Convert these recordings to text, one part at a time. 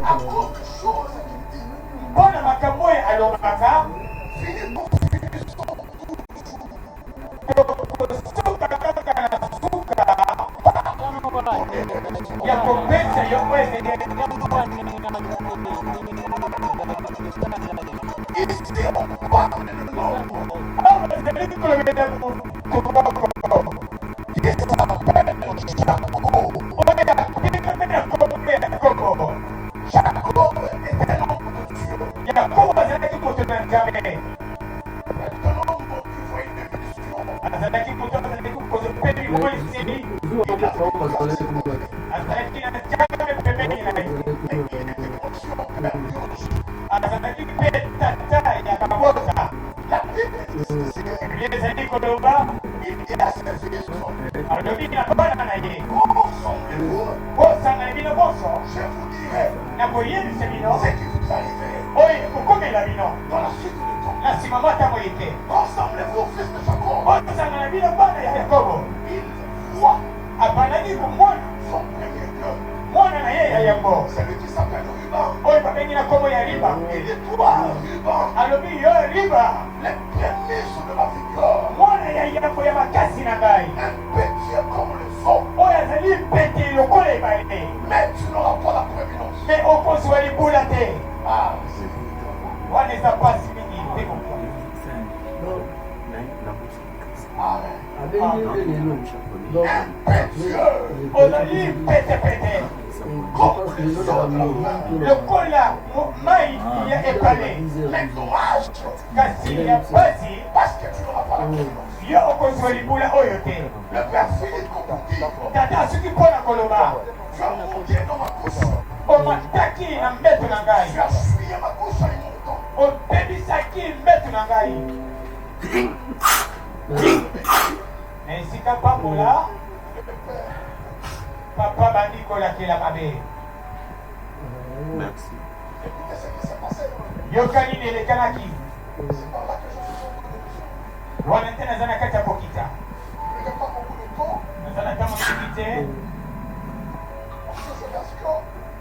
à cause des choses qu'il dit. Bona makambo alobaka. Le cola, maïs, il est épalé. Kasi il y a basi, parce que tu n'auras pas la confiance. Yo okozoli bula oyote. Le père Philippe Kokuti. Tata suki pona koloba. Tu as monté dans ma couche. Omataki na mbeto na ngai. Tu as fouillé ma couche à longtemps. Obebisaki mbeto na ngai. Na esika pambola. Papa bandi kolakela mabe. Merci. Qu'est-ce qui s'est passé? Yokani nelekanaki. C'est par là que je suis sorti. Wanate nazana kati ya pokita. Il n'y a pas beaucoup de temps. Nazana kama kikite. Parce que je version,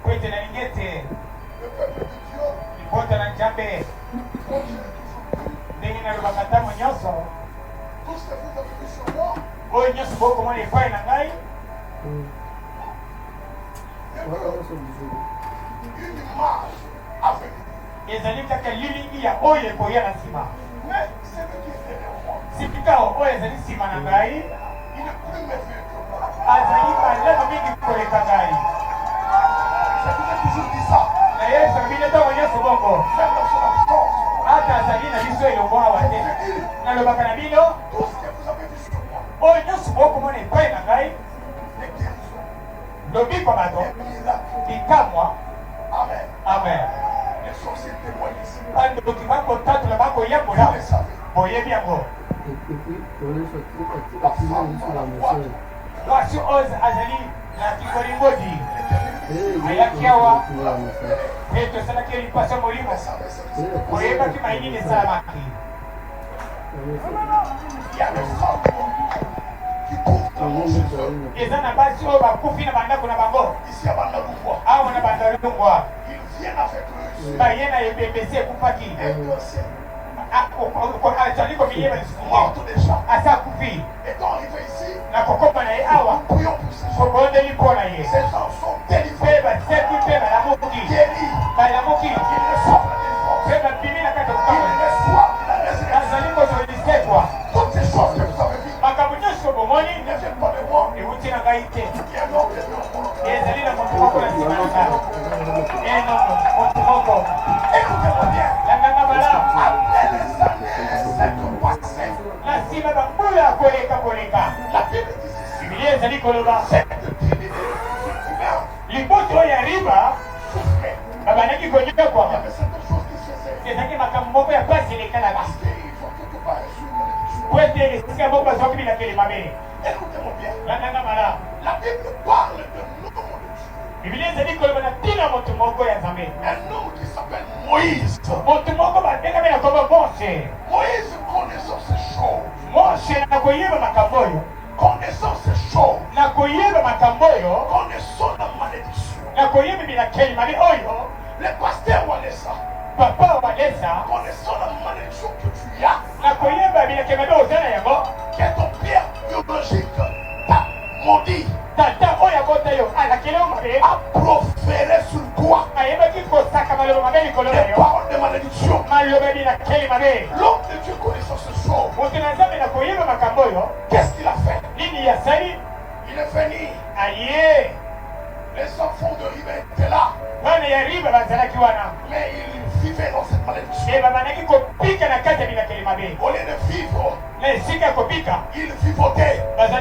Kwete na lingete. le peuple de Dieu, Lipota na njambe. comme je l'ai toujours dit, Ndenge nalobaka ntango nyonso. tout ce que vous avez vu sur moi, Oyo nyonso bokomona epai na ngai. une image avec. Ezali kaka lilingi ya oyo ekoya na nsima. Mais c'est ce qui est derrière moi. Sipikao oyo ezali nsima na ngai. Il est plus merveilleux que moi. Azali malema mingi koleka ngai. Je vous ai toujours dit ça. Na yesu abili ntango nyonso bongo. Même dans son absence. Ata azali na biso elongo awa te. Nalobaka na bino. Tout ce que vous avez vu sur moi, Oyo nyonso bokomona epai na ngai. les guérisons, Lobi kwa bato. les miracles. Bikamwa. Amen. Amen. Les sorciers témoignent ici. Bandoki bakotatola bakoyambola. Vous le savez. Boyebi yango. Wasi oz azali na kikolingodi. Ayaki awa. Pe tosalaki elipasa molimo. Vous savez ce qui se passe. Boyebaki mayini esalamaki. Il y a des femmes qui courent dans mon cheveu. Eza na basi oyo bakufi na bandako na bango. Ici à Bandalungwa. Awa na bandalungwa. Ils viennent avec eux. Baye na ebembesi ekufaki. Un dossier. Azali komiyeba lisusu. Morte déjà. Asa akufi. Étant arrivé ici, Na kokoma na ye awa. prions pour ces gens. Kobondeli mpo na ye. Ces gens sont délivrés, Mpe baseku mpe balamuki. guéris. Balamuki. Ils reçoivent la délivrance. Mpe babimi na kati ya Ils kokama. reçoivent la résurrection. Azali kozolisekwa. Toutes ces choses que vous avez vues Makambo nyonso bomoni. ne viennent pas de moi. Ewuti na ngai te. Il y a un homme qui est dans mon cœur. Ezali na moto moko na nsima na ngai. Enono moto moko. Écoutez-moi bien. Langanga malamu. Après les années s'être passées, Na nsima bambula ya koleka. la Bible dit ceci. Biblia ezali koloba. Cette divinité humaine Liboto oyo ya riba souffrait. babandaki Il y konyokwa. avait certaines choses qui se faisaient. Ezalaki makambo moko ya pasi elekalaka. Parce qu'il faut quelque part résoudre la malédiction. Po ete esika moko bazwaki bilakeli mabe. Écoutez-moi bien. Langanga malamu. La Bible parle de nom de Dieu. Biblia ezali koloba na ntina moto moko ya nzambe. Un homme qui s'appelle Moïse. Moto moko babengami na kombo Mose. Moïse connaissant ces choses. Mose na koyeba makambo oyo. Connaissant ces choses. Na koyeba makambo oyo. Connaissant la malédiction. Le pasteur Walesa, papa Walesa, connaissant la malédiction que tu as, que ton père biologique t'a maudit, a proféré sur toi des paroles de malédiction. L'homme de Dieu connaissant ce soir, qu'est-ce qu'il a fait? Il est venu. Les enfants de Riba étaient là, mais ils vivaient dans cette malédiction. Au lieu de vivre, ils vivotaient. Cela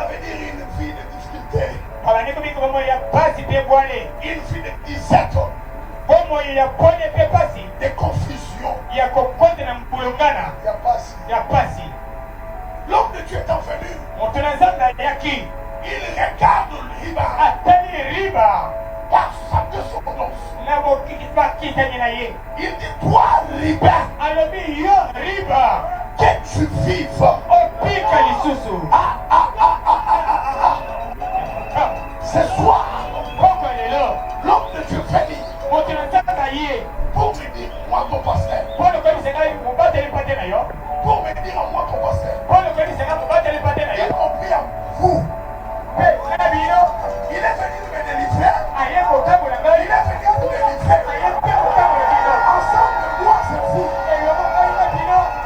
veut dire une vie de difficulté, une vie de disette, de confusion. Il n'y a pas si. L'homme de Dieu est venu. Il regarde Riba par sa descendance. Il dit, toi Riba, que tu vives. Ce soir, l'homme de Dieu venu pour me dire, moi ton pasteur, pour me dire à moi ton pasteur, il m'a pris à vous. Il est venu me délivrer. Il est venu me délivrer. Ensemble, moi, c'est vous.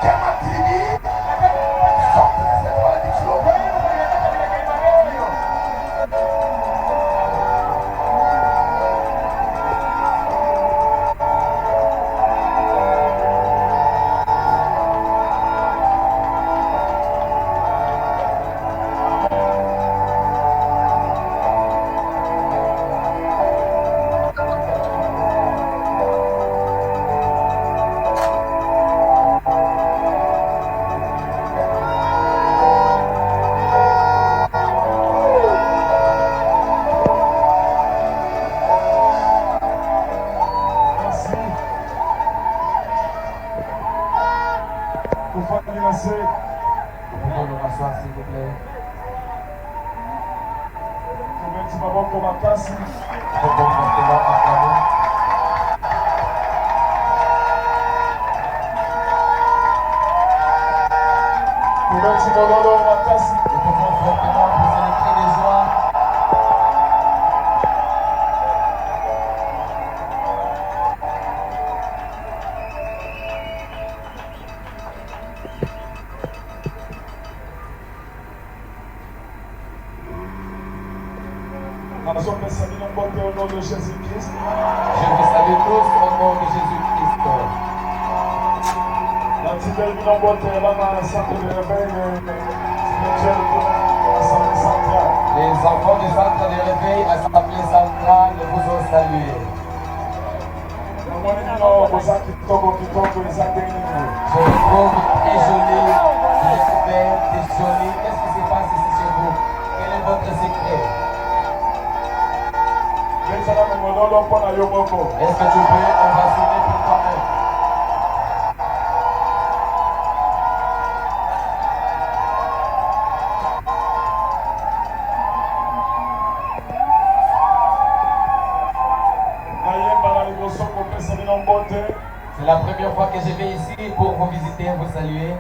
Que ma tribu sorte de cette malédiction. Au nom de Jésus-Christ. Je vous salue tous au nom de Jésus-Christ. La Tibet du Nambote est là dans le centre de réveil spirituel de l'Assemblée centrale. Les enfants du centre de réveil à l'Assemblée centrale vous ont salué. Je me trouve très joli, très super, très joli. Qu'est-ce qui se passe ici chez vous? Quel est votre secret? Est-ce que tu peux ovationner pour toi-même? C'est la première fois que je vais ici pour vous visiter, vous saluer.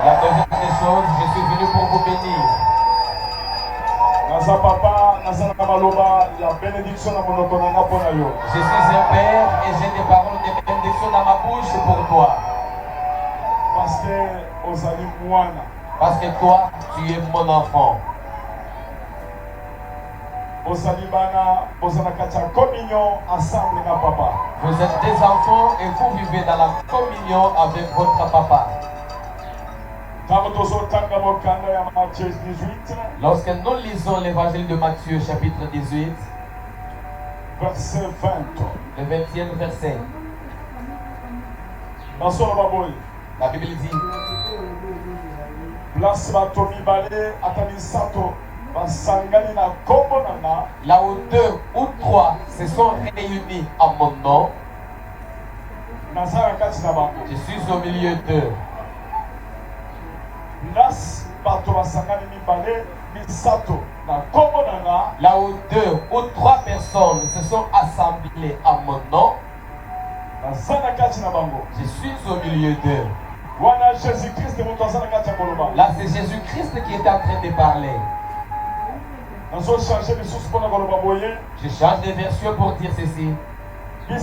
La deuxième des choses, je suis venu pour vous bénir. Je suis un père et j'ai des paroles de bénédiction dans ma bouche pour toi. Parce que toi, tu es mon enfant. Vous êtes des enfants et vous vivez dans la communion avec votre papa. Lorsque nous lisons l'évangile de Matthieu chapitre 18, verset 20, le 20e verset, la Bible dit, là où 2 ou 3 se sont réunis en mon nom, je suis au milieu d'eux. Là où 2 ou 3 personnes se sont assemblées à mon nom, je suis au milieu d'eux. Là, c'est Jésus-Christ qui est en train de parler. Je change de version pour dire ceci. Je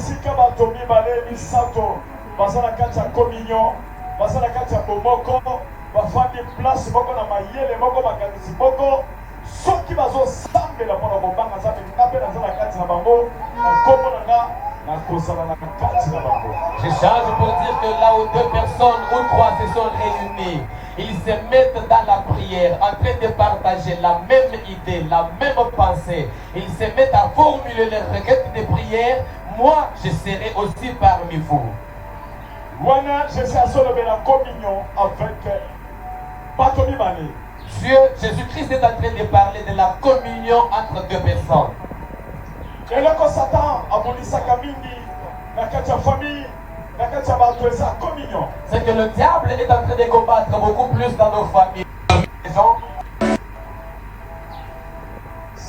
change pour dire que là où 2 personnes ou 3 se sont réunis, ils se mettent dans la prière en train de partager la même idée, la même pensée. Ils se mettent à formuler les requêtes de prière. Moi, je serai aussi parmi vous. Dieu, Jésus-Christ est en train de parler de la communion entre 2 personnes. C'est que le diable est en train de combattre beaucoup plus dans nos familles.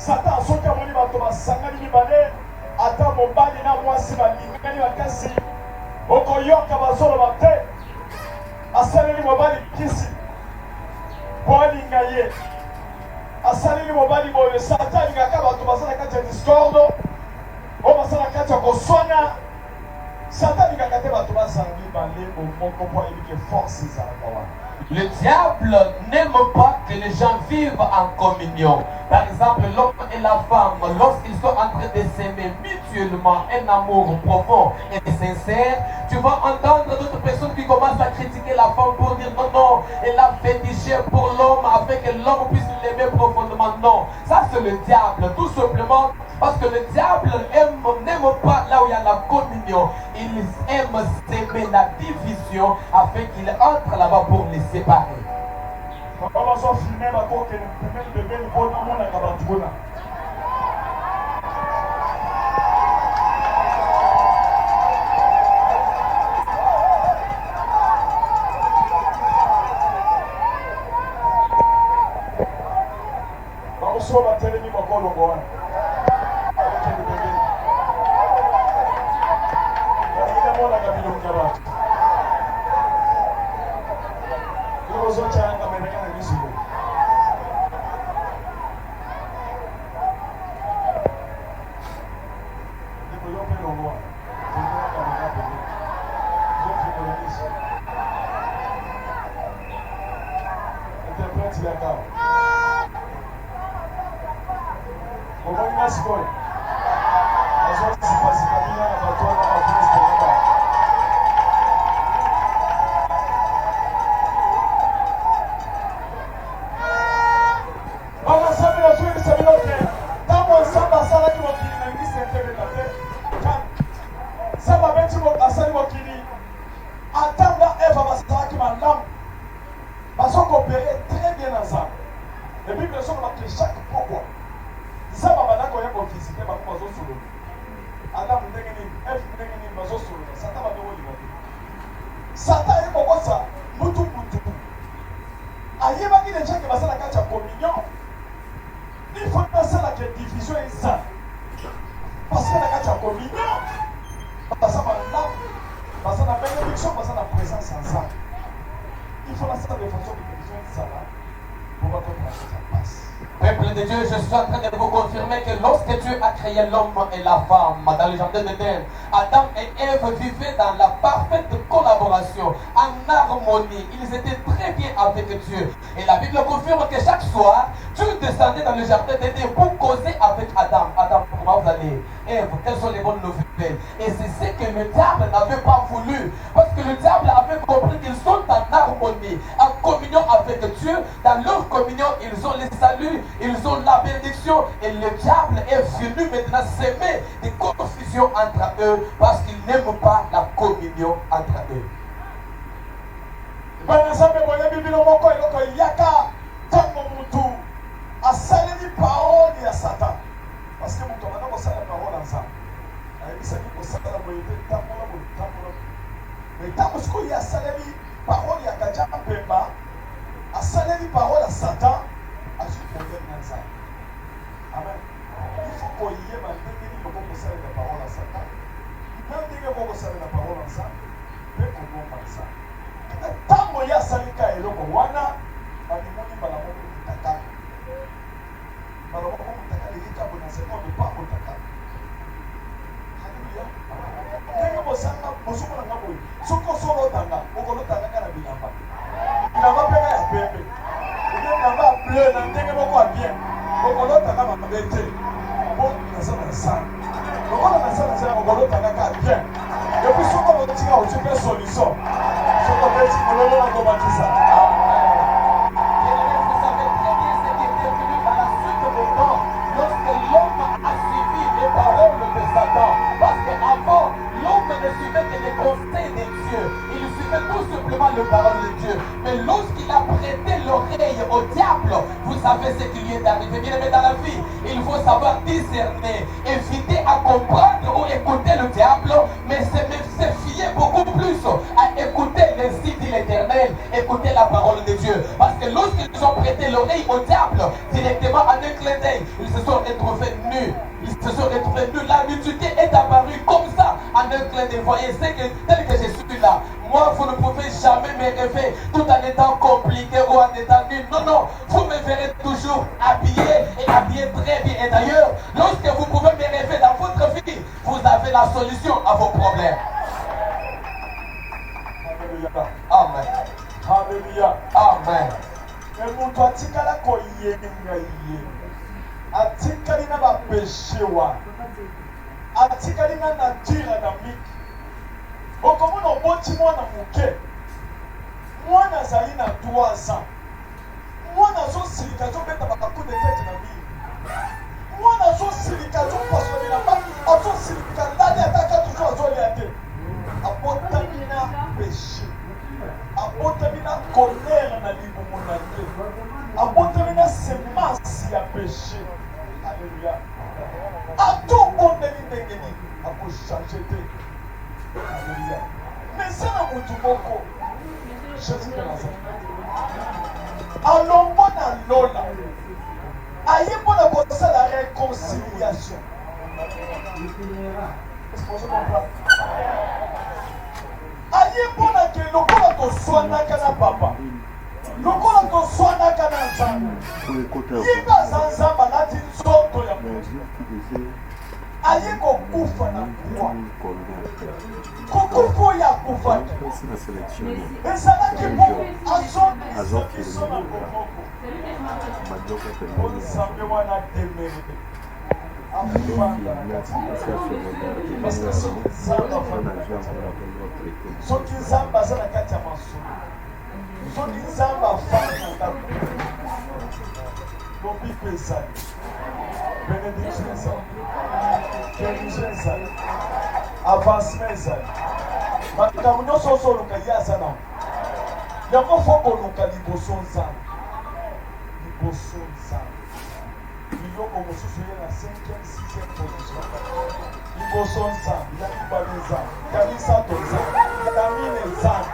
Satan soki amoni bato basangani mibale ata mobali na mwasi balingani makasi okoyoka bazoloba te asaleli mobali kisi po alinga ye asaleli mobali boye Satan alingaka bato basala kati ya discorde oyo basala kati ya koswana Satan alingaka te bato bazangi bale omoko po ayebi ke force ezalaka wana. Le diable n'aime pas que les gens vivent en communion. Par exemple, l'homme et la femme, lorsqu'ils sont en train de s'aimer mutuellement, un amour profond et sincère, tu vas entendre d'autres personnes qui commencent à critiquer la femme pour dire non, non, elle a fétiché pour l'homme afin que l'homme puisse l'aimer profondément. Non, ça c'est le diable, tout simplement parce que le diable n'aime pas là où il y a la communion. Il aime s'aimer la division afin qu'il entre là-bas pour les séparer. Peuple de Dieu, je suis en train de vous confirmer que lorsque Dieu a créé l'homme et la femme dans le jardin d'Éden, Adam et Ève vivaient dans la parfaite collaboration, en harmonie. Ils étaient très bien avec Dieu. Et la Bible confirme que chaque soir, Dieu descendait dans le jardin d'Éden pour causer avec Adam. Adam, comment vous allez? Ève, quelles sont les bonnes nouvelles? Et c'est ce que le diable n'avait pas voulu. Parce que le diable avait compris qu'ils sont en harmonie, en communion avec Dieu. Dans leur communion, ils ont le salut, ils ont la bénédiction. Et le diable est venu maintenant s'aimer des confusions entre eux parce qu'il n'aime pas la communion entre eux. Asaleli parole ya Satan parce que mutu amana kosala parole ensemble ayebisaki kosala boye te tambola boye tambola mais ntango sikoyo ye asaleli parole ya kaja mpemba asaleli parole ya Satan azwi problème na nzambe koyeba ndenge nini okokosalela parole ya Satan na ndenge okokosalela parole ya Nzambe mpe kobomba Nzambe. Ntango ye asalika eloko wana balimoni mbala moko mutakala mbala moko mutakala eyekabo na Seigneur de pas kotakala. Haleluya. Ndenge bosanga bosomona nga boye soki osolotanga okolotanga kaka na bilamba mpe ya pembe bilamba ya bleu na ndenge moko ya bien okolotanga mabe te mpo naza na nsana lokola naza na nsana okolotanga kaka bien epuis soki okotika oti mpe solution soki opeti kololo na kobakisa. Tout simplement le parole de Dieu. Mais lorsqu'il a prêté l'oreille au diable, vous savez ce qui lui est arrivé. Bien aimé dans la vie, il faut savoir discerner, éviter à comprendre ou écouter le diable, mais se fier beaucoup plus à écouter l'instinct de l'Éternel, écouter la parole de Dieu. Parce que lorsqu'ils ont prêté l'oreille au diable, directement en un clin d'œil, ils se sont retrouvés nus. Ils se sont retrouvés nus. La nudité est apparue comme ça, en un clin d'œil. Voyez, c'est que tel que je suis là. Moi, vous ne pouvez jamais me rêver tout en étant compliqué ou en étant nu. Non, non, vous me verrez toujours habillé et habillé très bien. Et d'ailleurs, lorsque vous pouvez me rêver dans votre vie, vous avez la solution à vos problèmes. Alléluia. Amen. Alléluia. Amen. Mais moto atikala koyenga ye. Atikali na ba péché wa. Atikali na nature adamique. Okomona oboti mwana moke mwana azali na 3 ans mwana azosilika azobeta bakaku de tete na mili mwana azosilika azopasoli na ba azosilika ndani ataka toujours azolia te abotami na péché abotami na colère na libumu na ye abotami na semence ya péché. Alléluia. Atobondeli ndenge nini akochange te. Alléluia. Mais ça n'a pas tout beaucoup. Jésus de Nazareth. Allons na lola. Aïe pour la bonne la réconciliation. Est-ce que vous comprenez? Aïe pour la que lokola to soana kana papa. Lokola to soana kana nzambe. Yeba zanzamba lati nzoto ya Mungu. Aye kokufa na kuwa kokufa ya kufa ezalaki po azokisa na komoko onzambe wana demere soki nzambe aza na kati ya masumu soki nzambe afandi na ndako lobiko ezali bénédiction ezali guérison ezali avancement ezali makambo nyonso ozoluka ye aza na yango fo koluka liboso nzambe biloko mosusu ye na 5e 6e position liboso nzambe ya mibale nzambe ya misato nzambe ya mine nzambe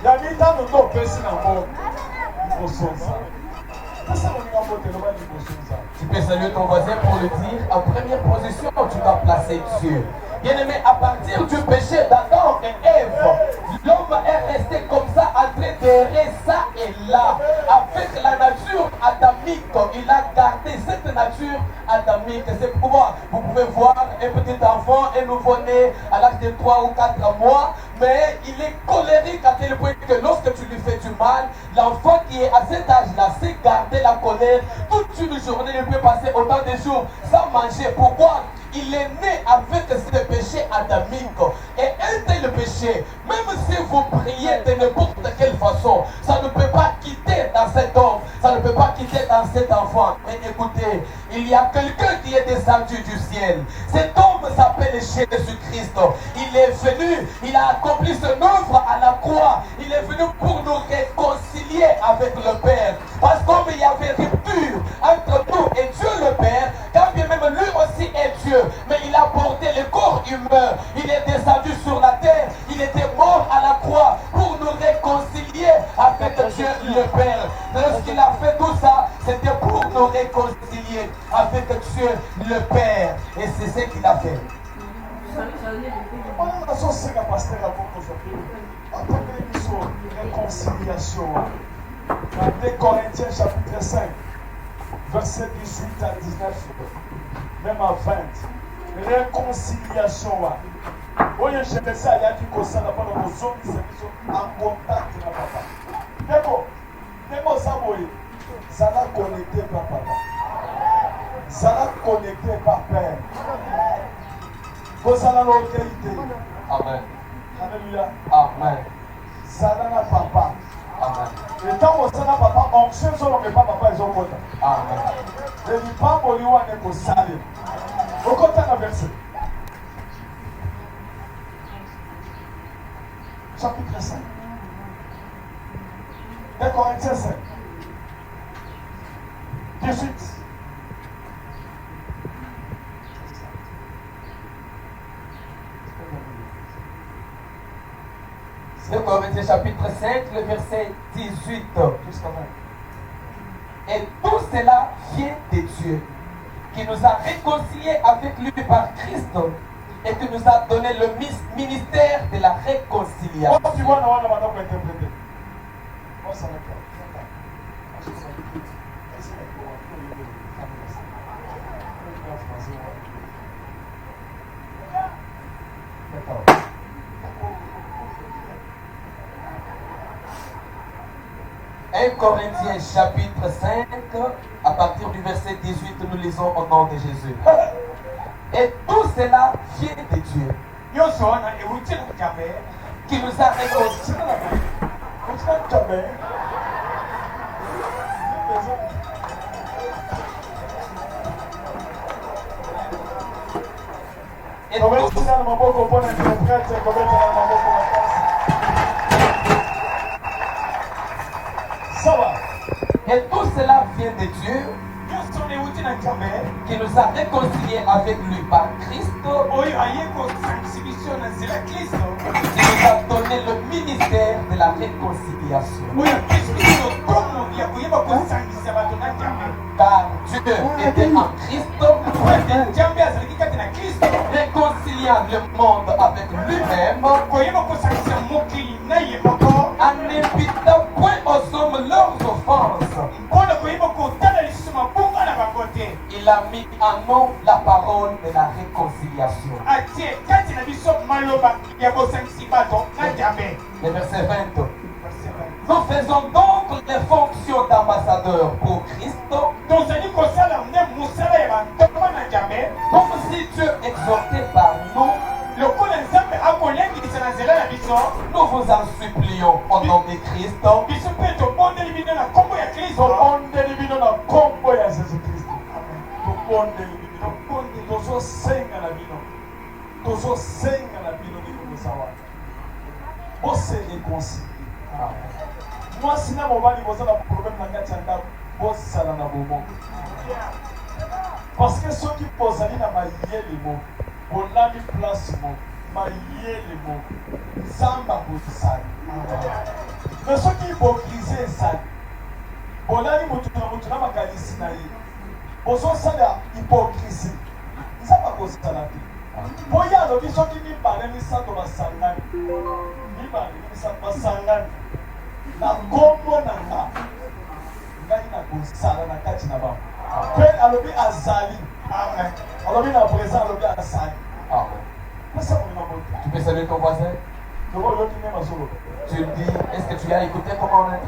ya mitano to opesi na mbongo liboso nzambe. Tu peux saluer ton voisin pour le dire. En première position, tu vas placer Dieu. Bien-aimé, à partir du péché d'Adam et Ève, l'homme est resté comme ça en train d'errer ça et là. Avec la nature adamique, il a gardé cette nature adamique. C'est pourquoi vous pouvez voir un petit enfant, un nouveau-né à l'âge de 3 ou 4 mois, mais il est colérique à tel point que lorsque tu lui fais du mal, l'enfant qui est à cet âge-là sait garder la colère. Toute une journée, il peut passer autant de jours sans manger. Pourquoi? Il est né avec ce péché adamique. Et un tel péché, même si vous priez de n'importe quelle façon, ça ne peut pas quitter dans cet homme, ça ne peut pas quitter dans cet enfant. Mais écoutez, il y a quelqu'un qui est descendu du ciel. Cet homme s'appelle Jésus-Christ. Il est venu, il a accompli son œuvre à la croix. Il est venu pour nous réconcilier avec le Père. Parce qu'il y avait rupture entre nous et Dieu le Père, quand bien même lui aussi est Dieu. Mais il a porté le corps humain. Il est descendu sur la terre. Il était mort à la croix pour nous réconcilier avec Dieu le Père. Lorsqu'il a fait tout ça, c'était pour nous réconcilier avec Dieu le Père. Et c'est ce qu'il a fait. On a associé à pasteur avant aujourd'hui. En tant que réconciliation. Dans 2 Corinthiens chapitre 5, verset 18 à 19, même à 20. Réconciliation. Oui, je fais ça, il y a du conseil pendant nos hommes qui sont en contact avec papa. D'accord. D'accord, ça, oui. Ça l'a connecté par papa. Ça l'a connecté par père. Vous allez l'autorité. Amen. Alléluia. Amen. Ça l'a papa. Amen. Et tant que ça n'a papa, on sait que pas papa, ils ont voté. Amen. Et il pas pour lui, on est pour salir. Au côté de verset. Chapitre 5. 2 Corinthiens 5. 18. Corinthiens chapitre 5, le verset 18 jusqu'à 20. Et tout cela vient de Dieu, qui nous a réconciliés avec lui par Christ et qui nous a donné le ministère de la réconciliation. Tu vois, on va interpréter. Ça D'accord. 1 Corinthiens chapitre 5, à partir du verset 18, nous lisons au nom de Jésus. Et tout cela vient de Dieu, qui nous a réconciliés. Et tout, et tout cela vient de Dieu, qui nous a réconciliés avec lui par Christ, qui nous a donné le ministère de la réconciliation. Car Dieu était en Christ, réconciliant le monde avec lui-même, en n'imputant point aux hommes leurs offenses. Il a mis en nous la parole de la réconciliation. Le verset 20. Nous faisons donc les fonctions d'ambassadeurs pour Christ, comme si Dieu exhortait par nous. Nous vous en supplions au nom de Christ. Moi, si vous avez un problème dans parce que ceux qui posent dans ma les mots, on a mis place ma les mots, Zamba pour ça. Mais ceux qui hypocrisaient ça, on a mis ma qualité. On ça de hypocrisie. Ça va causer ça la vie. Pour y aller, ceux qui me parlent, ils sont dans la sangane. Ils parlent, ils sont dans la sangane. La combo nanga. Ngaina kusala na kati na ba. Pe alobi azali. Amen. Alobi na présent alobi azali. Amen. Tu peux saluer ton voisin? Tu dis, est-ce que tu as écouté comment on est?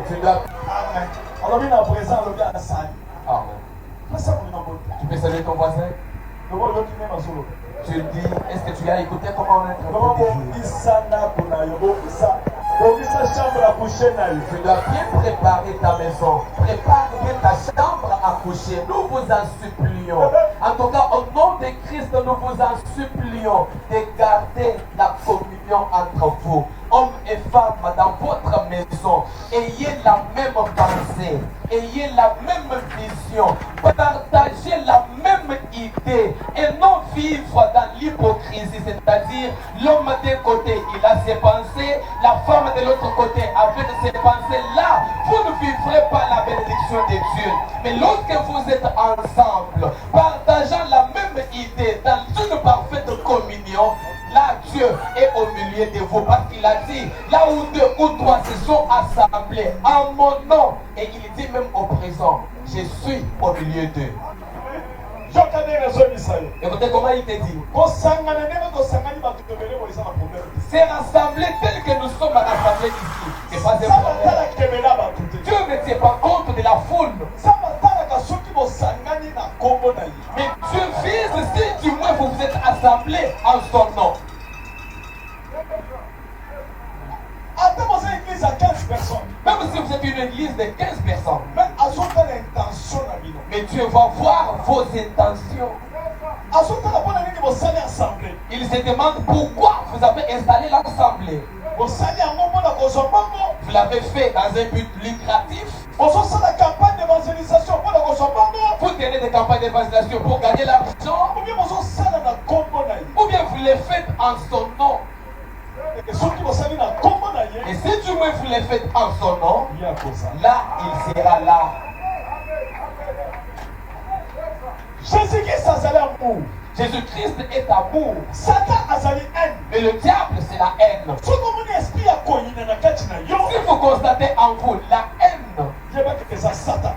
Tu dois. Amen. Alobi na présent alobi azali. Amen. Tu peux saluer ton voisin? Tu dis, est-ce que tu as écouté comment on est? Tu dois bien préparer ta maison. Prépare bien ta chambre à coucher. Nous vous en supplions. En tout cas, au nom de Christ, nous vous en supplions de garder la communion entre vous. hommes et femmes, dans votre maison, ayez la même pensée, ayez la même vision, partagez la même idée et non vivre dans l'hypocrisie, c'est-à-dire l'homme d'un côté, il a ses pensées, la femme de l'autre côté avec ses pensées. Là, vous ne vivrez pas la bénédiction de Dieu. Mais lorsque vous êtes ensemble, partageant la même idée dans une parfaite communion, là Dieu est au milieu de vous, parce qu'il a dit, là où deux ou trois se sont assemblés en mon nom, et il dit même au présent, je suis au milieu d'eux. Écoutez comment il te dit. C'est rassemblé tel que nous sommes rassemblés ici. C'est pas un problème. Dieu ne tient pas compte de la foule. Mais Dieu vise si du moins vous vous êtes assemblés en son nom. Même si vous êtes une église de 15 personnes, mais Dieu va voir vos intentions. Il se demande pourquoi vous avez installé l'assemblée. Vous l'avez fait dans un but lucratif. Vous tenez des campagnes d'évangélisation pour gagner l'argent. Ou bien vous les faites en son nom. Et si du moins vous les faites en son nom, là il sera là. Jésus-Christ est amour. Mais le diable c'est la haine. Si vous constatez en vous la haine,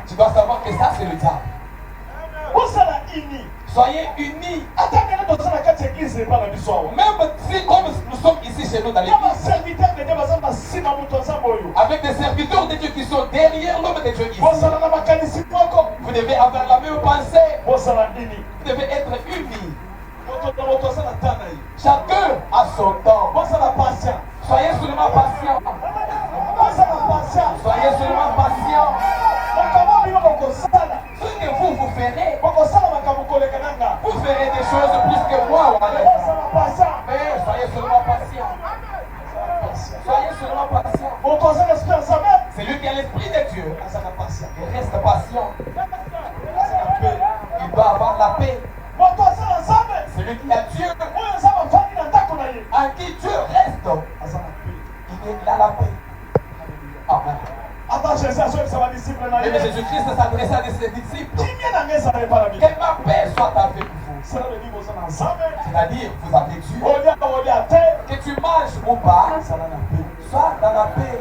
tu dois savoir que ça c'est le diable. Soyez unis. Même si comme nous sommes ici chez nous dans l'église, avec des serviteurs de Dieu qui sont derrière l'homme de Dieu ici, vous devez avoir la même pensée. Vous devez être unis. Chacun a son temps. Soyez seulement patient. Soyez seulement patient. Ce que vous ferez, vous ferez des choses plus que moi. Mais soyez seulement patient. Soyez seulement patient. C'est lui qui a l'esprit de Dieu. Il reste patient. Il doit avoir la paix. Celui qui a Dieu, en qui Dieu reste, il a la paix. Amen. Et Jésus-Christ s'adressait à ses disciples. Que ma paix soit avec vous. C'est-à-dire, vous avez Dieu. Que tu manges ou pas, sois dans la paix.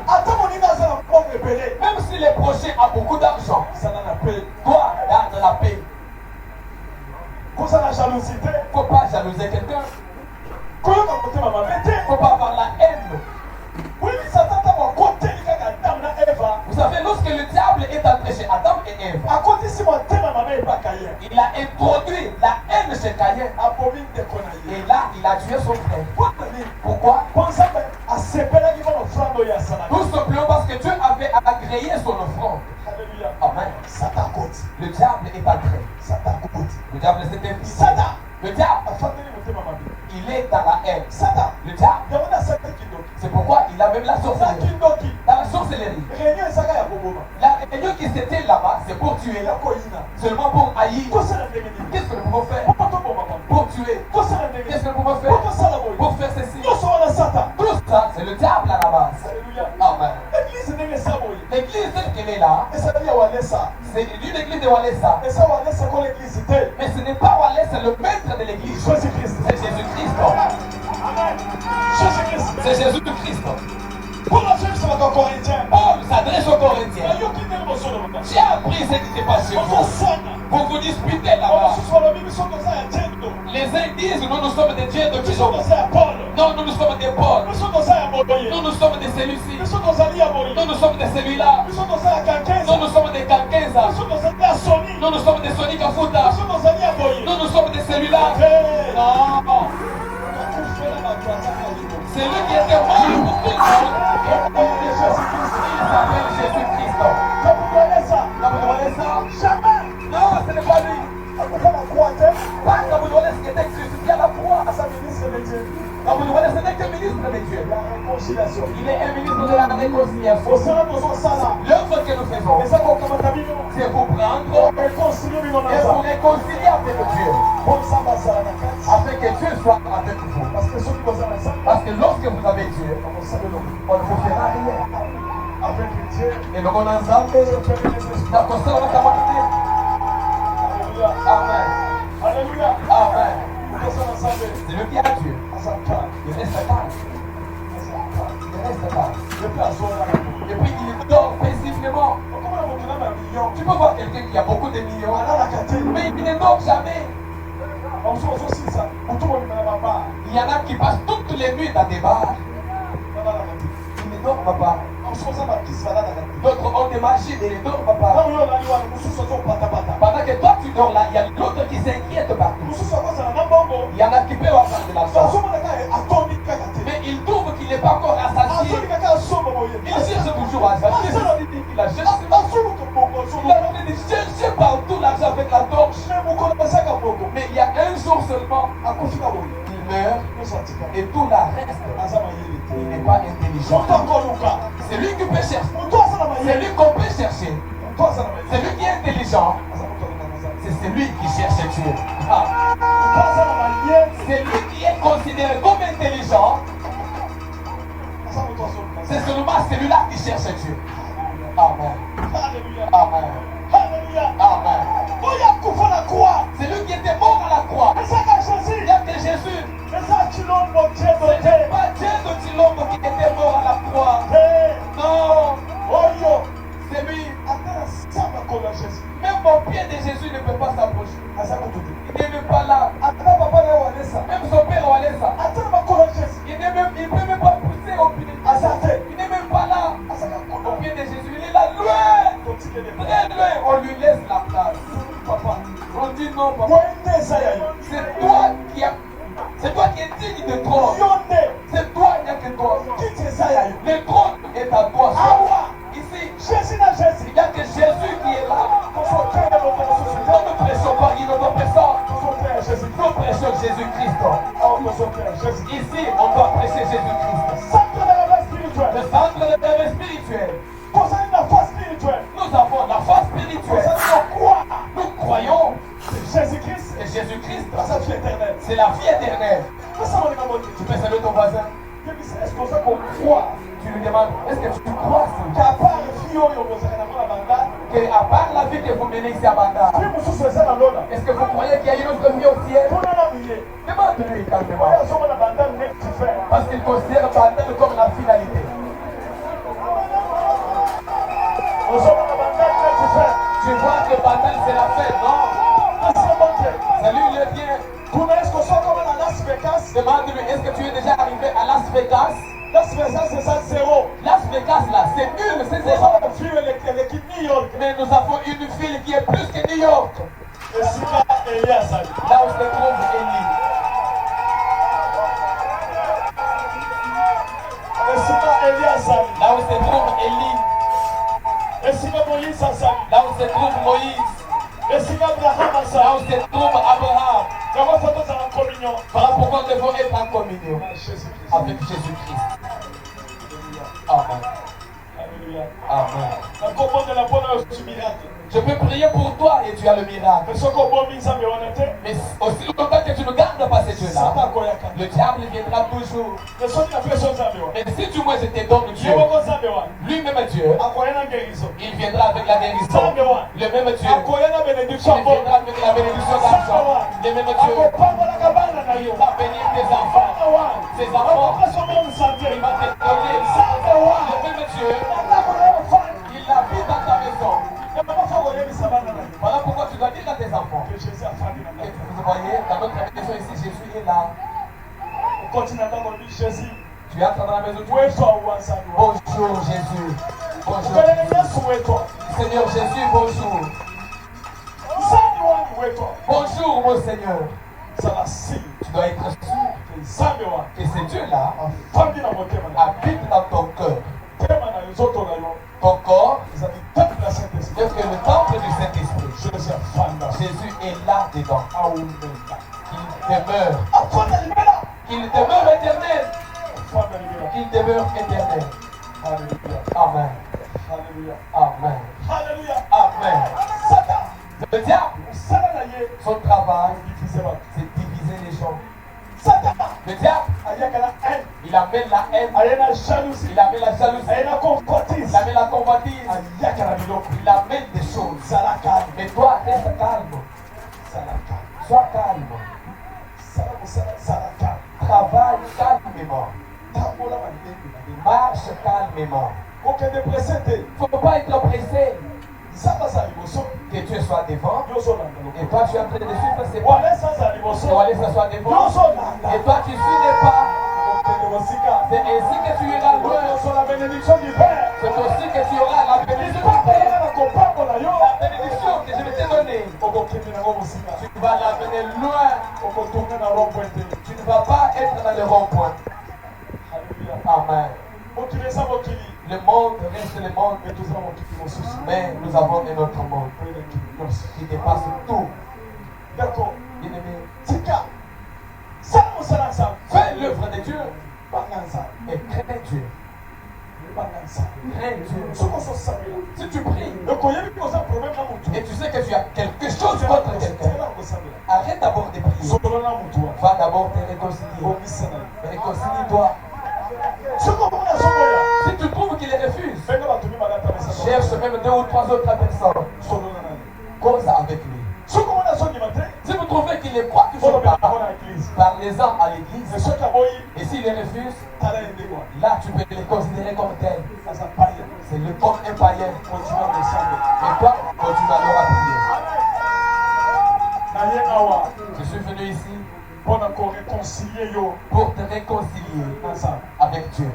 Même si le prochain a beaucoup d'argent, toi, garde la paix. Il ne faut pas jalouser quelqu'un. Il ne faut pas avoir la haine. Vous savez, lorsque le diable est entré chez Adam et Ève, il a introduit la haine chez Caïn. Et là, il a tué son frère. Pourquoi? Tout simplement parce que Dieu avait agréé son offrande. Amen. Le diable est entré. Le diable s'est infiltré. Le diable, il est dans la haine. Le diable, c'est pourquoi il a même la sorcellerie. Dans la sorcellerie, la réunion qui s'était là-bas, c'est pour tuer. Seulement pour haïr. Qu'est-ce que nous pouvons faire? Pour tuer. Qu'est-ce que nous pouvons faire? Pour faire ceci. Tout ça, c'est le diable à la base. Amen. L'église telle qu'elle est là, c'est une église de Walesa. Mais ce n'est pas Walesa le maître de l'église. C'est Jésus-Christ. C'est Jésus-Christ. Paul s'adresse aux Corinthiens. J'ai appris ce qui s'est passé. Vous vous disputez là-bas. Les uns disent nous sommes des dieux de Christ. Non, nous sommes des Paul. Nous sommes de celui-ci. Nous sommes de celui-là. Nous sommes des Kankenza. Nous sommes des Sonic Afuta. Nous sommes de celui-là. Non. C'est lui qui était mort pour tout le monde. Il s'appelle Jésus-Christ. Vous voyez ça? Jamais. Non, ce n'est pas lui. Pas que vous voyez ce qui était crucifié à la croix. Quand vous le voyez, ce n'est qu'un ministre de Dieu. La réconciliation. Il est un ministre de la réconciliation. L'œuvre que nous faisons, c'est vous prendre et vous réconcilier avec Dieu. Afin que Dieu soit avec vous. Parce que lorsque vous avez Dieu, on ne vous fera rien. Et donc on a ensemble la console de ta volonté. Amen. Alléluia. Amen. C'est C'est lui qui a Dieu. Il reste calme. Il reste calme. Et puis il dort paisiblement. Tu peux voir quelqu'un qui a beaucoup de millions, mais il ne dort jamais. Il y en a qui passent toutes les nuits dans des bars. Ils ne dorment pas. D'autres ont des machines et ne dorment pas. Pendant que toi tu dors là, il y a l'autre qui s'inquiète partout. Il y en a qui peuvent avoir de l'argent. Mais il trouve qu'il n'est pas encore rassasié. Il cherche toujours à s'acheter. Il a cherché. Il a envie de chercher partout l'argent avec la torche. Mais il y a un jour seulement, il meurt et tout le reste, il n'est pas intelligent. C'est lui qui peut chercher. C'est lui qu'on peut chercher. C'est lui qui est intelligent. C'est celui qui cherche Dieu. Ah. C'est lui qui est considéré comme intelligent. C'est seulement celui-là qui cherche Dieu. Amen. Amen. Amen. C'est lui qui était mort à la croix. Il y a que Jésus. C'est pas Dieu de Chilombo qui était mort à la croix. Non. C'est lui. Même au pied de Jésus ne peut pas s'approcher. Il n'est même pas là. Même son père Walesa. Il ne peut même pas pousser au pied. Il n'est même pas là. Au pied de Jésus. Il est là loin. Très loin. On lui laisse la place. Papa. On dit non, papa. C'est toi qui es digne de trône. C'est toi, il n'y a que toi. Le trône est à toi. Ici, il n'y a que Jésus qui est là. Nous ne prêchons pas notre personne. Nous prêchons Jésus-Christ. Ici, on doit prêcher Jésus-Christ. Le centre de rêve spirituel. Nous avons la foi spirituelle. Nous croyons que Jésus-Christ, c'est la vie éternelle. Tu peux saluer ton voisin. Tu lui demandes, est-ce que tu crois qu'à part la vie que vous menez ici à Banda, est-ce que vous croyez qu'il y a une autre vie au ciel? Demande-lui calmement. Parce qu'il considère Banda comme la finalité. Tu vois que Banda c'est la fête, non? Salut le bien. Demande-lui, est-ce que tu es déjà arrivé à Las Vegas? Las Vegas là, c'est nul, c'est zéro. Mais nous avons une ville qui est plus que New York. Là où se trouve Élie. Là où se trouve Élie. Là où se trouve Moïse. Là où se trouve Abraham. Voilà pourquoi nous devons être en communion avec Jésus-Christ. Amen. Amen. Je peux prier pour toi et tu as le miracle. Mais aussi longtemps que tu ne gardes pas ces dieux-là, le diable viendra toujours. Mais si tu moi je te donne Dieu, lui-même Dieu, il viendra avec la guérison. Le même Dieu, il viendra avec la bénédiction d'argent. Le même Dieu, il va bénir tes enfants. Tes enfants, il va te donner. Le même Dieu, il habite dans ta maison. Voilà pourquoi tu dois dire à tes enfants. Et vous voyez, dans notre maison ici, Jésus est là. Tu entres dans la maison. Bonjour Jésus. Bonjour. Seigneur Jésus, bonjour. Bonjour mon Seigneur. Tu dois être sûr que ce Dieu-là habite dans ton cœur. Ton corps, c'est que le temple du Saint-Esprit. Jésus est là dedans. Il demeure. qu'il demeure éternel. Qu'il demeure éternel. Alléluia. Amen. Alléluia. Amen. Alléluia. Amen. Satan, Le diable, Satan na ye, son travail, divisé ba. c'est diviser les gens. Satan, Le diable, ayaka na haine, il amène la haine, ayena jalousie, il amène la jalousie, ayena convoitise, il amène la convoitise, ayaka na biloko. il amène des choses. Zala calme, Mais toi, reste calme. zala calme, Sois calme. zala mosala, zala calme. Travaille calmement. Tambola bandenge na bino. Marche calmement. Okende pressé te. Il ne faut pas être pressé. Nzambe aza liboso, Que Dieu soit devant. yo ozolanda Et lokolo. toi, tu es en train de suivre ses pas. Wale aza liboso, Et allez s'asseoir yo devant. ozolanda. Et toi, tu suis les pas. Okende kosika. C'est ainsi que tu iras loin. Okozwa la bénédiction du Père. C'est aussi que tu auras la bénédiction du Papa Père. na kopambola yo. La bénédiction que je vais te donner. Okokende nango mosika. Tu vas l'amener loin. Okotourne na rond-point te. Tu ne vas pas être dans le rond-point. Alléluia. Amen. Mokili eza mokili. Le monde reste le monde. Mais tozala mokili mosusu. Mais nous avons un autre monde Oyo na mokili nyonso. qui dépasse tout. D'accord. Bien-aimé, Tika. Sala mosala nzambe. fais l'œuvre de Dieu Banga nzambe. et crains Dieu. Banga nzambe. Crains Dieu. Soki ozosambela. Si tu pries okoyebi koza problème na motu. et tu sais que tu as quelque chose contre quelqu'un, Tela kosambela. arrête d'abord de prier. Solola na motu wana. Va d'abord te réconcilier. Bongisa na ye. Réconcilie-toi. Soki omona azokoya. Si tu trouves qu'il refuse, Benga bato mibale ata mesa. cherche même 2 ou 3 autres personnes. Solola na ye. Cause avec lui. Soki omona azondima te. Si vous trouvez qu'il ne croit toujours olobela pas, yango na église. parlez-en à Mais l'église. soki aboyi. Et s'il le refuse, Tala ye ndenge wana. là tu peux le considérer comme tel. Aza païen. C'est le comme un païen. Continue kosambela. Et toi, continue alors à prier. Na ye awa. Je suis venu ici Mpona koréconcilie yo pour te réconcilier na nzambe. avec Dieu.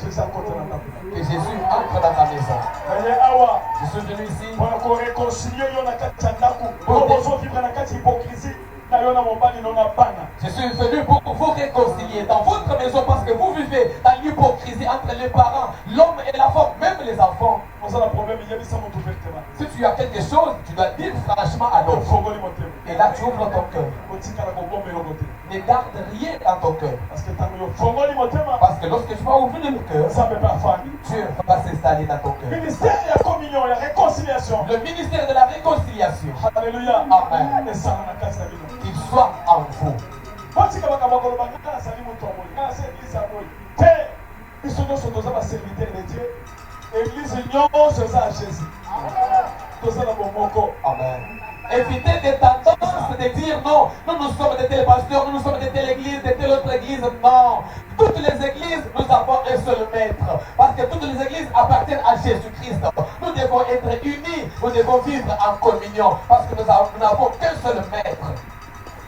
Jésus akote na ndako. Que Jésus entre dans ta maison. Na ye awa. Je suis venu ici mpona koréconcilie yo na kati ya ndako. Po bozovivre na kati ya hypocrisie na yo na mobali no na bana. Je suis venu pour vous réconcilier dans votre maison parce que vous vivez dans l'hypocrisie entre les parents, l'homme et la femme, même les enfants. ozala problème yebisa moto ouvertement. Si tu as quelque chose, tu dois dire franchement à l'autre. ofongoli motema. Et là, tu ouvres ton cœur. otikala kobomba eloko te. Ne garde rien dans ton cœur. parce que ntango yo ofongoli motema. Parce que lorsque tu vas ouvrir le cœur, nzambe mpe afandi. Dieu va s'installer dans ton cœur. ministère ya communion ya réconciliation. Le ministère de la réconciliation, Alléluia. Amen. esala na kati na bino. qu'il soit en vous. otika makambo ya koloba nga nazali moto ya moi nga naza église ya moi te biso nyonso toza baserviteur de dieu église nyonso eza ya jésus toza na bomoko. Amen. Évitez des tendances de dire non, nous sommes de tel pasteur, nous sommes de telle église, de telle autre église. Non. Toutes les églises, nous avons un seul maître. Parce que toutes les églises appartiennent à Jésus-Christ. Nous devons être unis, nous devons vivre en communion. Parce que nous n'avons qu'un seul maître.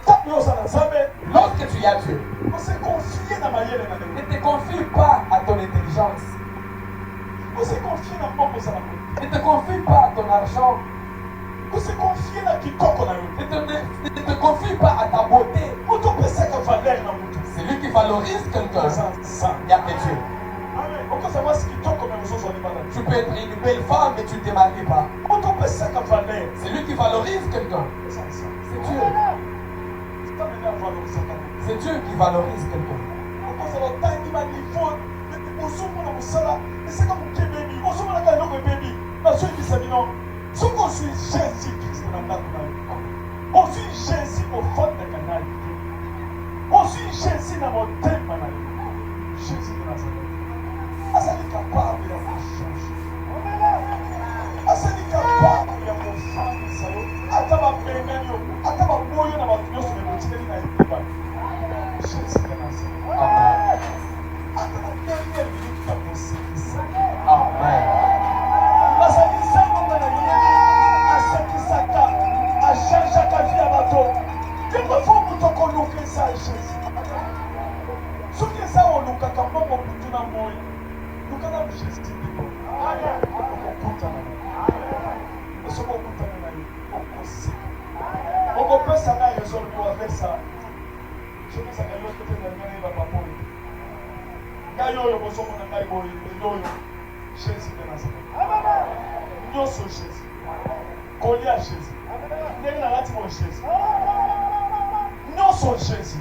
ntango ozala nzambe Lorsque tu as Dieu, ose confie na mayele na ndenge ne te confie pas à ton intelligence. ose confie na mbongo ozala ko Ne te confie pas à ton argent. ose confie na kitoko na yo Ne te confie pas à ta beauté. moto opesaka valeur na motu Celui qui valorise quelqu'un, eza nzambe. il n'y a que Dieu. okoza mwasi kitoko me ozozwa libala Tu peux être une belle femme, mais tu ne te maries pas. moto opesaka valeur Celui qui valorise quelqu'un, eza nzambe. c'est Dieu. nzambe nde avalorisaka C'est Dieu qui valorise quelqu'un. okozala otangi baniveau ozomona mosala esika mokebebi ozomonaka eloko ebebi nazoyebisa bino soki ozwi jésus krist na ndako na yo ozwi jésus ofandaka na yo ozwi jésus na motema na yo jésus de nazareth azali capable ya kochange azali capable ya kofandisa yo ata babengani yo ata baboyo na bato nyonso memotikeli na ebeba jésus de nazareth Amen. ata na dernière minute ya kosekisa Amen. azali nzambe na ye asekisaka achangeaka vi ya bato ntango fo moto koluka eza jésus soki eza olukaka mbongo kutu na moi luka na jésus ndeko okokutana na ye soki okutana na ye okoseka okopesa na raison po avec ça soki ezaka yo te na ngai nayeba papa oyo ngai oyo bozomona ngai boye lelo oyo jésus mpe nazala nyonso jésus kolia jésus ndenge nalati mo jésus nyonso jésus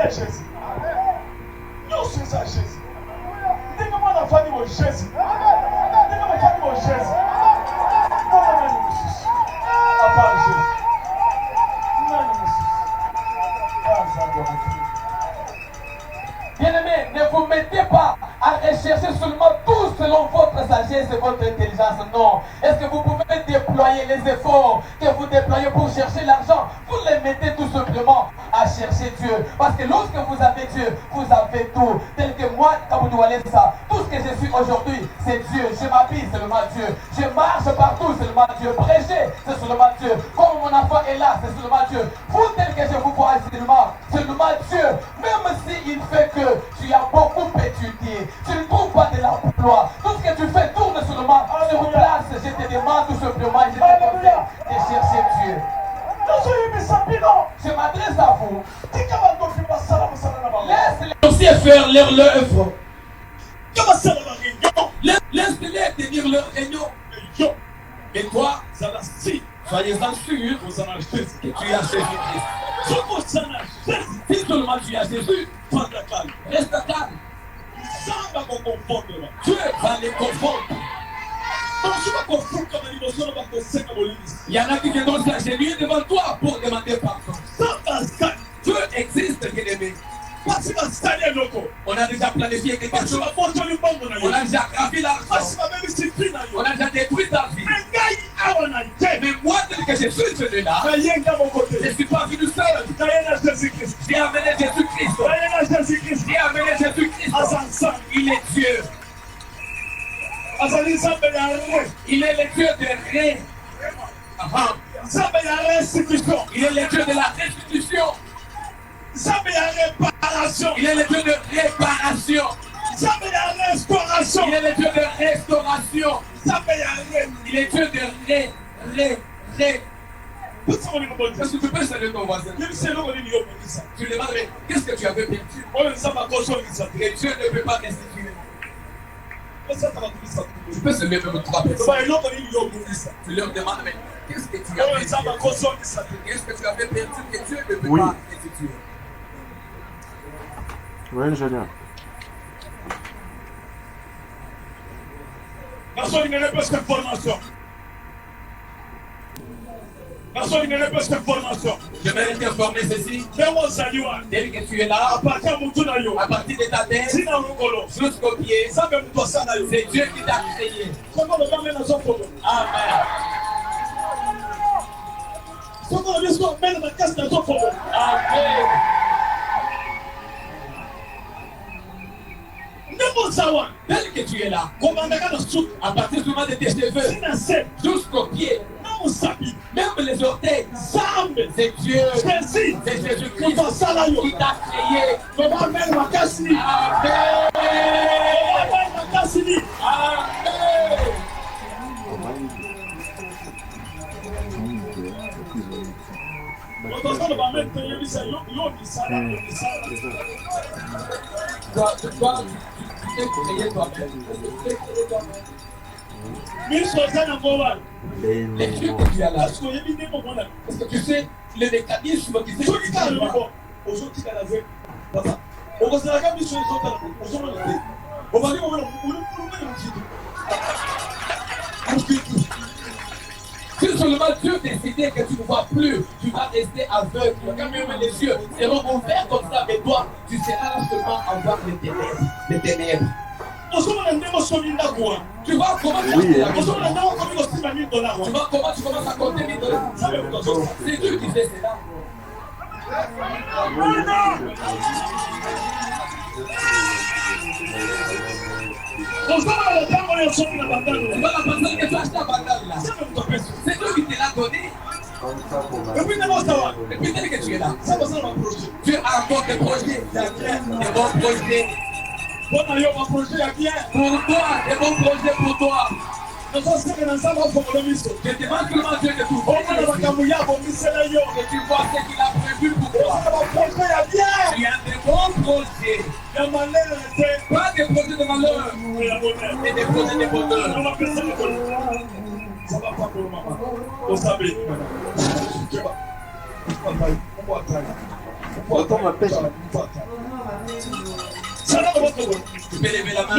ya Jésus. Nyonso eza Jésus. Ndenge mwana afandi mo Jésus. Ndenge afandi mo Jésus. Mbona nani mosusu? Apart Jésus. Nani mosusu? Nzambe wa Kristo. Bien-aimés, ne vous mettez pas à rechercher seulement tout selon votre sagesse et votre intelligence. Non. Est-ce que vous pouvez déployer les efforts que vous déployez pour chercher l'argent? Vous les mettez tout simplement à chercher Dieu. Parce que lorsque vous avez Dieu, vous avez tout. Tel que moi, Kaboutou Walesa, tout ce que je suis aujourd'hui, c'est Dieu. Je m'habille, c'est seulement Dieu. Je marche partout, c'est seulement Dieu. Prêcher, c'est seulement Dieu. Comme mon enfant est là, c'est seulement Dieu. Vous, tel que je vous vois, c'est seulement Dieu. Même s'il fait que tu as beaucoup étudié, tu ne trouves pas de l'emploi. Tout ce que tu fais tourne seulement sur place. Je te demande tout simplement, je te conseille de chercher Dieu. Je m'adresse à vous. Laisse-les aussi faire leur œuvre. Laisse-les tenir leur réunion. Et toi, soyez-en sûr que tu as Jésus-Christ. Si seulement tu as Jésus, reste calme. Dieu va les confondre. Il y en a qui viendront s'agenouiller devant toi pour demander pardon. Dieu existe, bien-aimé. On a déjà planifié quelque chose. On a déjà gravi l'argent. On a déjà détruit ta vie. Mais moi, tel que je suis celui-là, je ne suis pas venu seul. J'ai amené Jésus-Christ. J'ai amené Jésus-Christ. Il est Dieu. Il est le Dieu de ré. Il est le Dieu de la restitution. Il est le Dieu de réparation. Il est le Dieu de restauration. Il est Dieu de ré. Est-ce que tu peux saluer ton voisin? Tu lui demandes, mais qu'est-ce que tu avais perdu? Et Dieu ne peut pas restituer. Tu peux se lever même 3 personnes. Tu leur demandes, mais qu'est-ce que tu avais perdu? Qu'est-ce que tu avais perdu que Dieu ne peut pas restituer? Oui, ingénieur. Personne n'est pas cette formation. Personne n'est pas cette formation. Je vais t'informer ceci. Dès que tu es là, à partir de ta tête, jusqu'au pied, c'est Dieu qui t'a créé. Amen. Amen. Tel que tu es là, à partir du moment de tes cheveux jusqu'au pied, même les orteils, c'est Dieu, c'est Jésus-Christ qui t'a créé. Amen. Les dieux que tu as là, parce que tu sais le mécanisme qui fait si seulement Dieu décidait que tu ne vois plus, tu vas rester aveugle. Quand même les yeux seront ouverts comme ça, mais toi, tu seras là seulement à voir les ténèbres. Les ténèbres. Tu vois comment tu commences à compter 1000 $. C'est Dieu qui fait cela. Tu vois la personne que tu as acheté à Bandal là. C'est Dieu qui te l'a donné. Et puis tel que tu es là, tu as encore des projets, des bons projets. Pour toi, des bons projets pour toi. Je demande seulement Dieu de tout. Et tu vois ce qu'il a prévu pour toi. Tu as des bons projets. Pas des projets de malheur, mais des projets de bonheur. Ça va pas pour le maman. On s'habille. Autant ma pêche. Tu peux lever la main.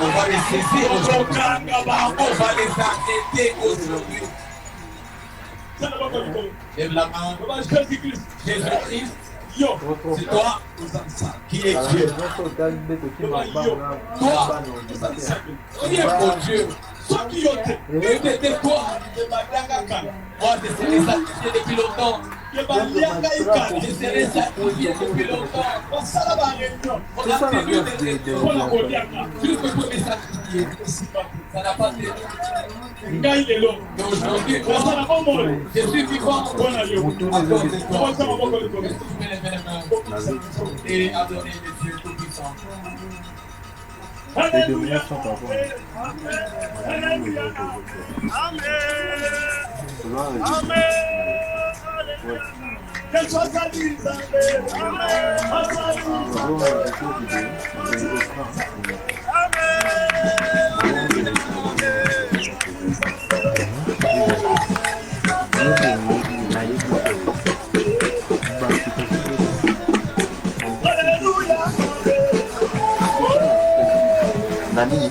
On va les saisir aujourd'hui. On va les arrêter aujourd'hui. Lève la main. Jésus-Christ, c'est toi qui es Dieu. Toi, qui es mon Dieu. Tais-toi. Moi, je serai sacrifié depuis longtemps. Je serai sacrifié depuis longtemps. On a tenu juste pour me sacrifier. Ça n'a pas tenu. Mais aujourd'hui, je suis vivant. Et adorer le Dieu Tout-Puissant. Alléluia. Nani?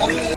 Alléluia.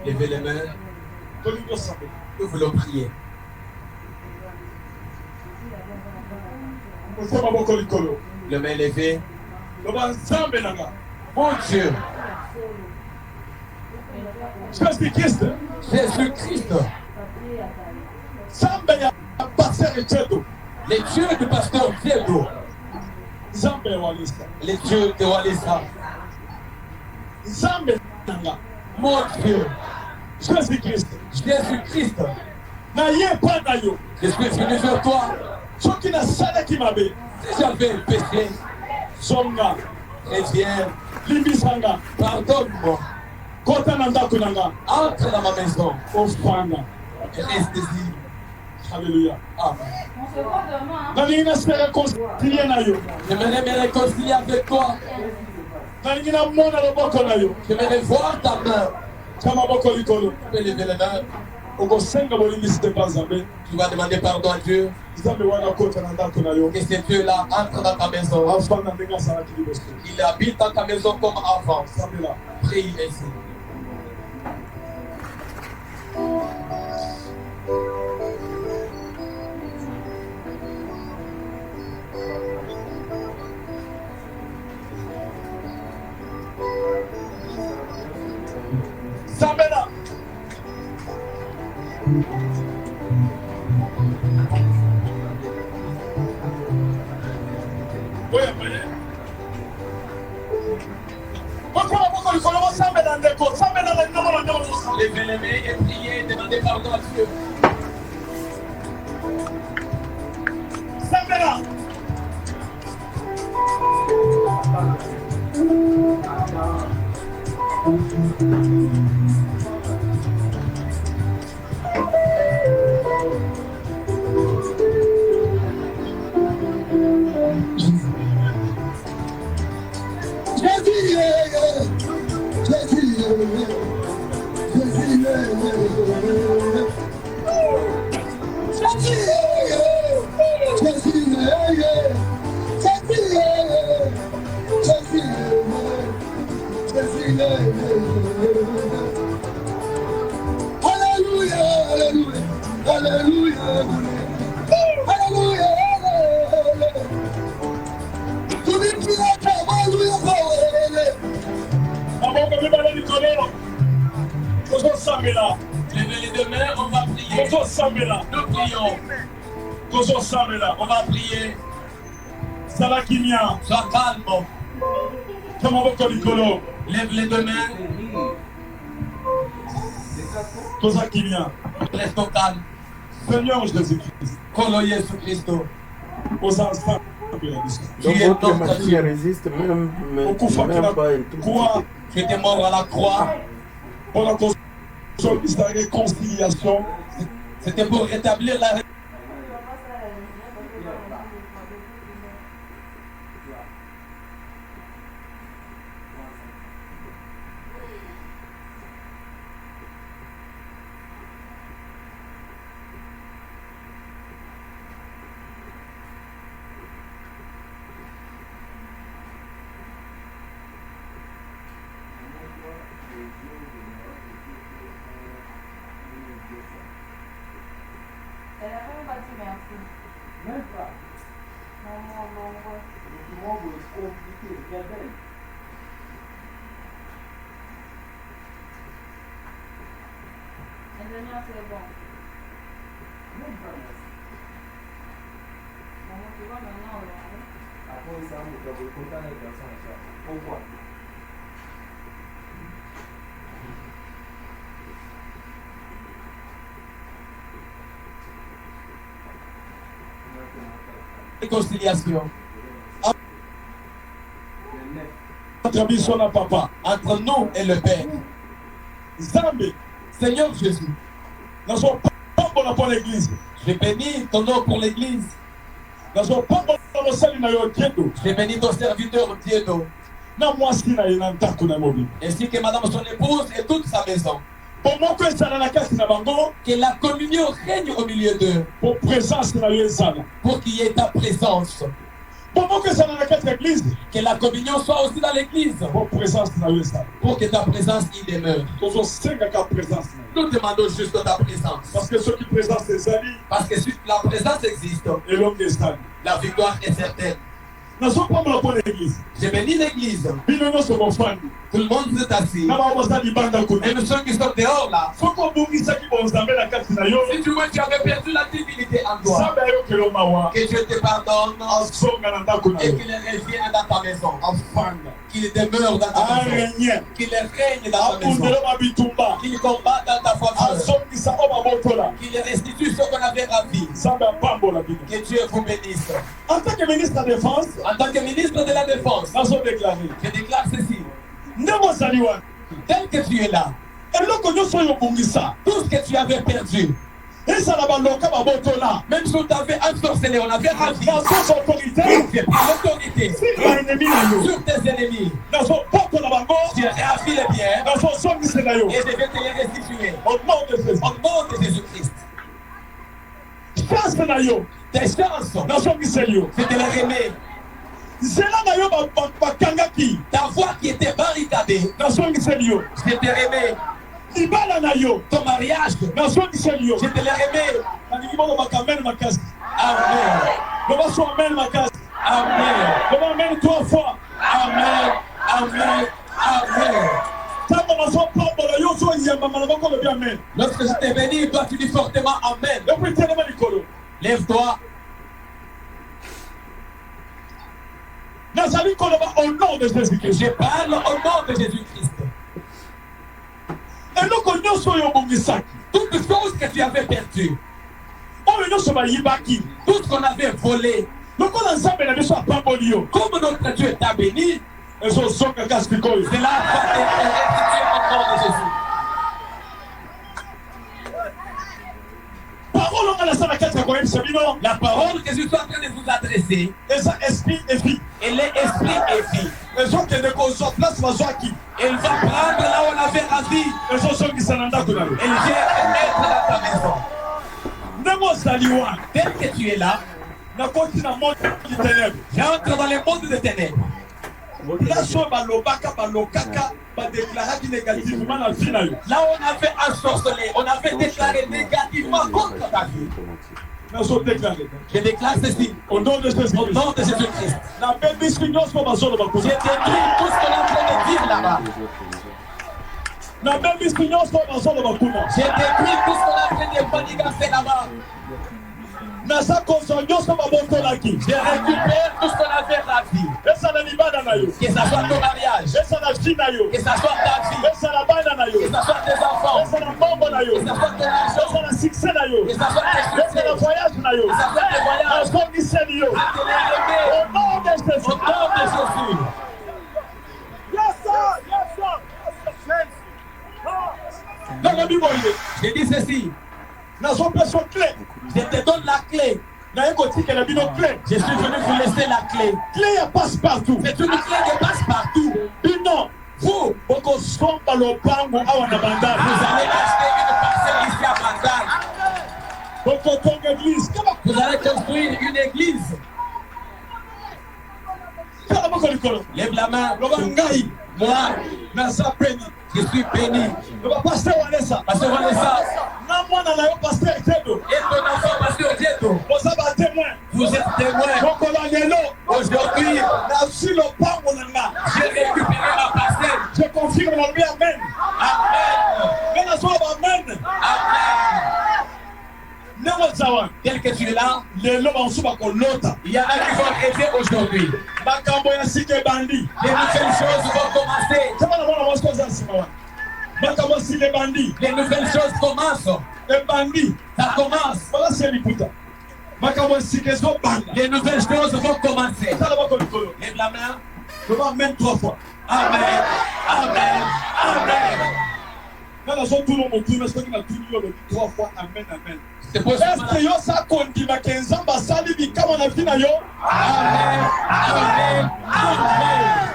Levez les mains. Nous voulons prier. Les mains levées. Mon Dieu. Jésus-Christ. Jésus-Christ. Les dieux du pasteur Diego. Les dieux de Walisa. Mon Dieu. Jésus-Christ. Jésus-Christ. Je suis venu vers toi. Si j'avais péché, reviens. Pardonne-moi. Entre dans ma maison. Et reste ici. Alléluia. Amen. J'aimerais me réconcilier avec toi. J'aimerais voir ta main. Tu peux lever les mains. Tu vas demander pardon à Dieu. Que ce Dieu-là entre dans ta maison. Il habite dans ta maison comme avant. Prie ainsi. Levez les mains et priez, demandez pardon à Dieu. Sambela. Levez les deux mains, on va prier. Nous prions. On va prier. Salakimia. Sois calme. Lève les deux mains. Restons calmes. Seigneur Jésus-Christ. Colo Jésus Christo. Aux enfants. Donc votre machine résiste même pas Quoi? Tu étais mort à la croix. Pour la réconciliation. C'était pour rétablir la Elle a même pas dit merci. Même pas. Non. Le monde est compliqué, bien belle. Elle dit merci, c'est bon. Même pas merci. Maman, tu vois maintenant, on Après ça, on doit content avec la santé. Pourquoi? réconciliation entre nous et le Père. Seigneur Jésus, je bénis ton nom pour l'Église. Je bénis ton serviteur Dieu, ainsi que madame son épouse et toute sa maison. Que la communion règne au milieu d'eux. Pour qu'il y ait ta présence. Que la communion soit aussi dans l'église. Pour que ta présence y demeure. Nous demandons juste ta présence. Parce que ceux qui présentent ses amis, parce que si la présence existe, et l'homme est stable. La victoire est certaine. Je bénis l'église. Tout le monde s'est assis. Et nous ceux qui sont dehors là. Si tu vois que tu avais perdu la divinité en toi, que Dieu te pardonne et qu'il revienne dans ta maison. Qu'il demeure dans ta maison. Qu'il règne dans ta maison. Qu'il combatte dans ta famille. Qu'il restitue ce qu'on avait ravi. Que Dieu vous bénisse. En tant que ministre de la Défense, de la Défense, je déclare ceci. Tel que tu es là, tout ce que tu avais perdu, même si on t'avait ensorcelé, on avait ravi l'autorité sur tes ennemis. Tu as réagi les biens et je vais te les restituer au nom de Jésus-Christ. Tes chances, c'est de les aimer. Ta voix qui était barricadée, je t'ai aimé. Ton mariage, je te l'ai aimé. Amen. Trois fois. Amen. Lorsque je t'ai béni, toi tu dis fortement Amen. Lève-toi. nazali koloba au nom de Jésus-Christ. Je parle au nom de Jésus-Christ. eloko nyonso oyo obongisaki, Toutes les choses que tu avais perdues, oyo nyonso bayibaki, tout ce qu'on avait volé, lokola nzambe na biso apamboli yo, comme notre Dieu t'a béni, ezozoka kasi sikoyo. cela va être restitué au nom de Jésus. parole onga nasala kati ya koyebisa bino, La parole que je suis en train de vous adresser, eza esprit et vie. elle est esprit et vie. ezokende kozwa place bazwaki, Elle va prendre là où on avait la vie. ezozongisa na ndako na yo. Elle vient être dans ta maison. ndenge ozali wana, Tel que tu es là, nakoti na monde du ténèbre, j'entre dans le monde des ténèbres. place oyo balobaka balokaka badeklaraki négativement na vie na yo, Là où on avait ensorcelé, on avait déclaré négativement contre ta vie. nazodeklare Je déclare ceci au nom de au Jésus-Christ. nom de Jésus-Christ. nabebisi nyonso bazoloba J'ai kuna, détruit tout ce qu'on est en train de dire là-bas. nabebisi nyonso bazoloba kuna, J'ai détruit tout ce qu'on est en train de manigancer là-bas. naza kozwa nyonso babotolaki, Je récupère tout ce qu'on avait la vie. esala libanda na yo, Que ça soit ton mariage, esala vie na yo, que ça soit ta vie, esala bana na yo, que ça soit tes enfants, esala mbongo na yo, que ça soit ton argent, esala succès na yo, que ça soit tes succès, esala voyage na yo, que ça soit tes voyages, azongiseli yo, à te lever au nom de au Jésus. nom de Jésus. Yes, sir. Yes, sir. nalobi boye, Je dis ceci, nazopesa clé, je te donne la clé. naye kotikela bino clé, Je suis venu vous laisser la clé. clé ya passe partout. C'est une clé qui passe partout. bino Vous, bokosomba lopango awa na vous bandari, allez acheter une parcelle ici à Bandar. bokotonga église, Vous allez construire une église. kala moko likolo, Lève la main. loba ngai Moi, naza peni, je suis béni. loba pasteur wanesa, Pasteur Vanessa na mwana na yo pasteur Etedo, et ton enfant, Pasteur Dieto, boza batémoin, vous êtes témoins. mokolo lelo Aujourd'hui, nazwi lopango na nga, j'ai récupéré ma parcelle. je confirme na lobi amen, Amen. ngai nazoloba amen, Amen. ndenge oza wana, Tel que tu es là, lelo bamosusu bakolota, il y en a qui vont rêver aujourd'hui. makambo ya sika ebandi, Les nouvelles choses vont commencer. tama na mwana mwasi oza nsima wana, makambo ya sika ebandi, Les nouvelles choses commencent. ebandi, Ça commence. balasi liputa, makambo ya sika ezobanda, Les nouvelles choses vont commencer. tala bako likolo, Lève la main. loba amen 3 fois, Amen. Amen. Amen. nga nazotuna motuna soki natuni yo lobi 3 fois amen amen. C'est possible. Est-ce yo sa kondimaka nzambe asali bikama na vi na yo? Amen. Amen. Amen.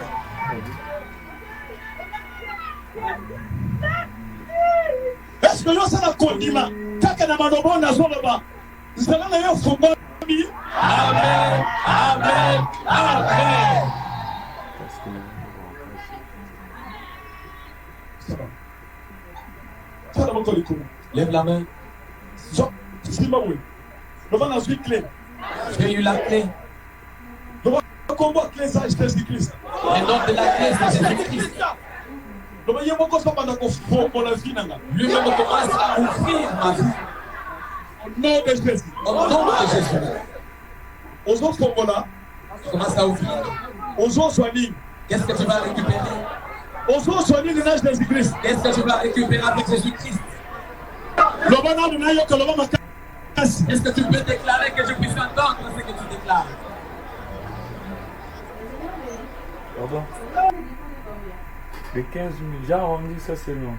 Est-ce que yo sa na kondima kaka na malobo nazoloba nzela na yo fungwami? Amen. Amen. Amen. Tala moko likolo. Lève la main. Simba we. Loba nazwi clé. J'ai eu la clé. Loba kombo clé za Jésus-Christ. Le nom de la clé, c'est Jésus-Christ. Loba ye moko so banda ko fongola vi na nga. Lui-même commence à ouvrir ma vie. Au nom de Jésus. Au nom de Jésus. Ozo fongola, Commence à ouvrir. ozo soigner. Qu'est-ce que tu vas récupérer? Ozo soigner le nom de Jésus-Christ. Qu'est-ce que tu vas récupérer avec Jésus-Christ? Loba na na yo ko loba makasi. Est-ce que tu peux déclarer que je puisse entendre ce que tu déclares? Pardon. Les 15 000, j'ai arrondi ça seulement.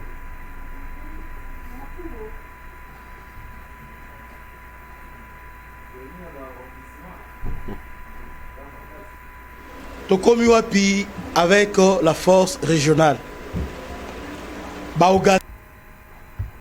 Tokomi wapi avec la force régionale. Baoga